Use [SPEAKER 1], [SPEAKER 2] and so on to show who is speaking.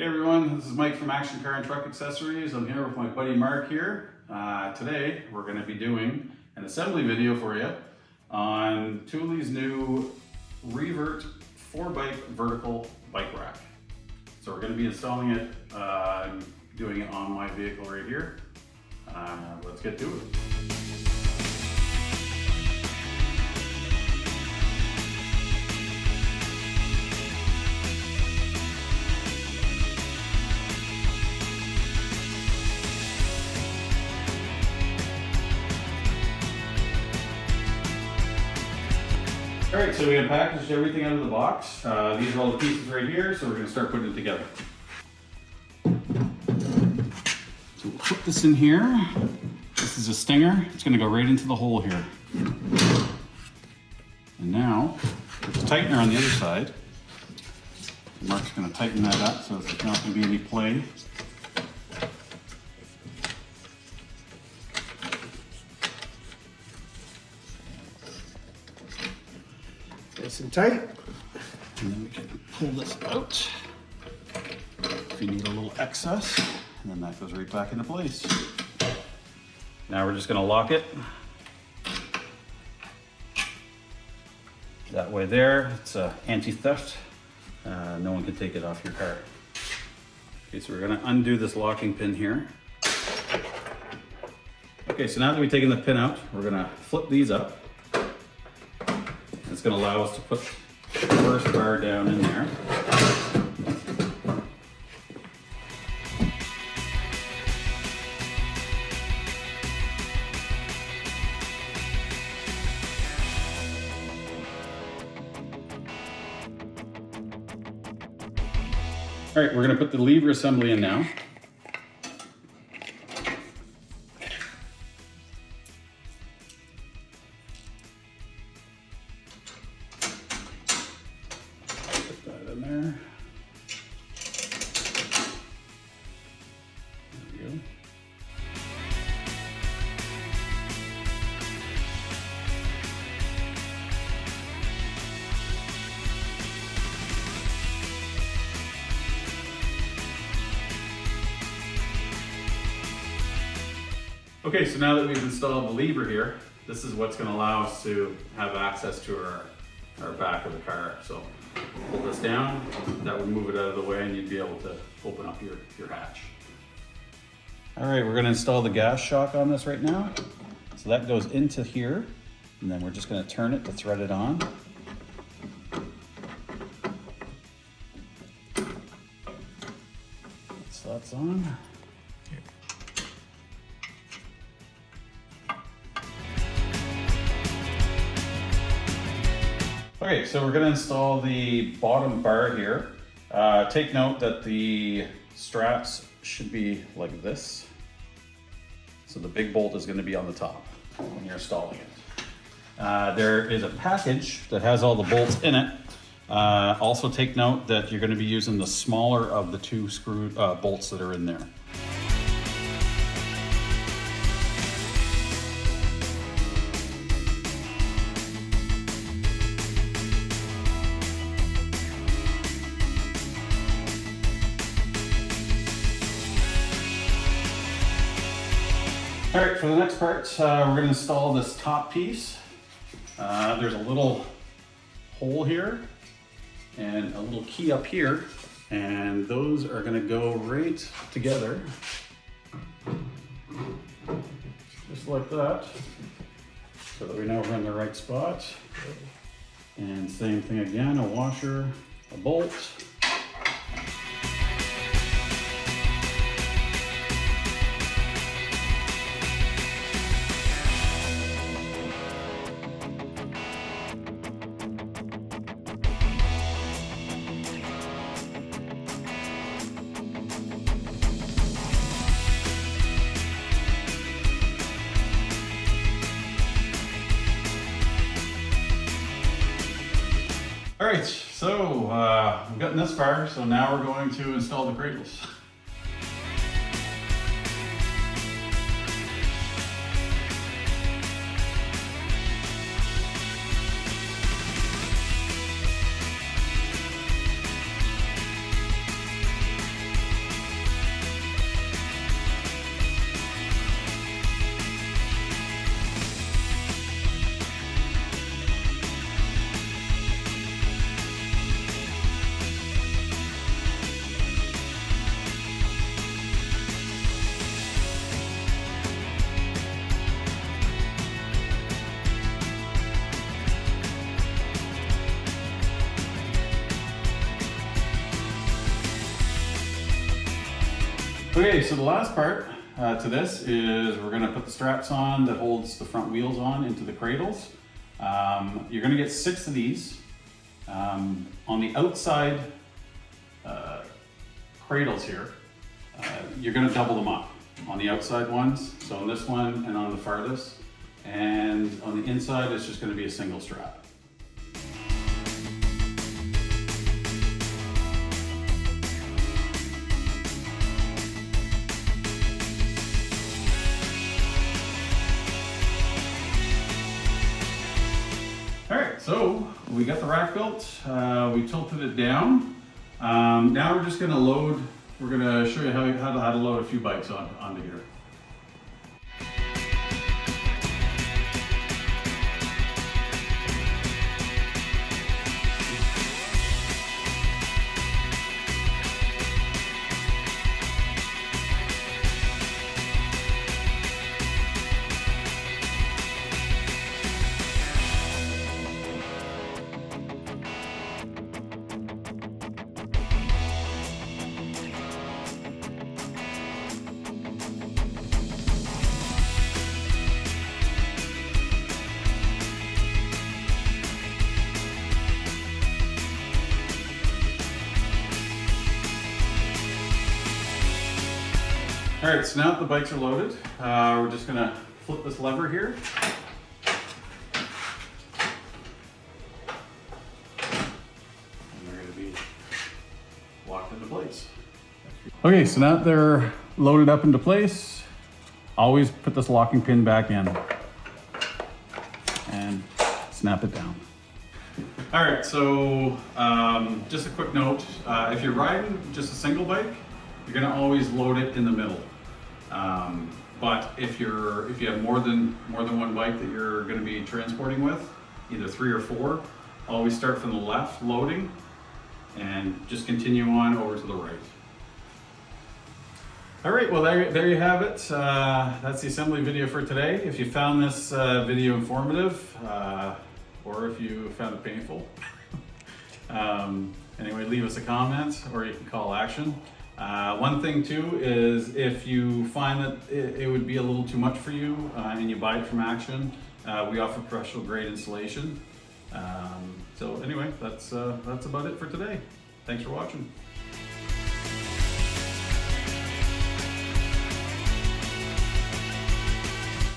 [SPEAKER 1] Hey everyone, this is Mike from Action Car and Truck Accessories. I'm here with my buddy Mark here. Today we're going to be doing an assembly video for you on Thule's new Revert 4-bike vertical bike rack. So we're going to be installing it, doing it on my vehicle right here. Let's get to it. All right, so we have packaged everything out of the box. These are all the pieces right here, so we're going to start putting it together. So we'll put this in here. This is a stinger. It's going to go right into the hole here. And now, there's a tightener on the other side. Mark's going to tighten that up so there's not going to be any play.
[SPEAKER 2] Nice and tight.
[SPEAKER 1] And then we can pull this out if you need a little excess, and then that goes right back into place. Now we're just going to lock it. That way there, it's anti-theft. No one can take it off your car. Okay, so we're going to undo this locking pin here. Okay, so now that we've taken the pin out, we're going to flip these up. It's going to allow us to put the first bar down in there. All right, we're going to put the lever assembly in now. Put that in there. There we go. Okay, so now that we've installed the lever here, this is what's going to allow us to have access to our back of the car. So pull this down, that would move it out of the way and you'd be able to open up your hatch. All right, we're going to install the gas shock on this right now. So that goes into here, and then we're just going to turn it to thread it on. So that's on. Okay, so we're going to install the bottom bar here. Take note that the straps should be like this. So the big bolt is going to be on the top when you're installing it. There is a package that has all the bolts in it. Also take note that you're going to be using the smaller of the two screw bolts that are in there. All right, for the next part, we're going to install this top piece. There's a little hole here and a little key up here, and those are going to go right together, just like that, so that we know we're in the right spot. And same thing again, a washer, a bolt. All right, so we've gotten this far, so now we're going to install the cradles. Okay, so the last part to this is we're gonna put the straps on that holds the front wheels on into the cradles. You're gonna get 6 of these. On the outside cradles here, you're gonna double them up on the outside ones. So on this one and on the farthest. And on the inside, it's just gonna be a single strap. All right, so we got the rack built. We tilted it down. Now we're just gonna load. We're gonna show you how to load a few bikes onto here. All right, so now that the bikes are loaded, we're just gonna flip this lever here. And they're gonna be locked into place. Okay, so now that they're loaded up into place, always put this locking pin back in and snap it down. All right, so just a quick note, if you're riding just a single bike, you're gonna always load it in the middle. But if you have more than one bike that you're gonna be transporting with, either 3 or 4, always start from the left loading and just continue on over to the right. All right, well there you have it. That's the assembly video for today. If you found this video informative, or if you found it painful, anyway, leave us a comment or you can call action. One thing too is if you find that it would be a little too much for you and you buy it from Action, we offer professional grade installation. So anyway, that's about it for today. Thanks for watching.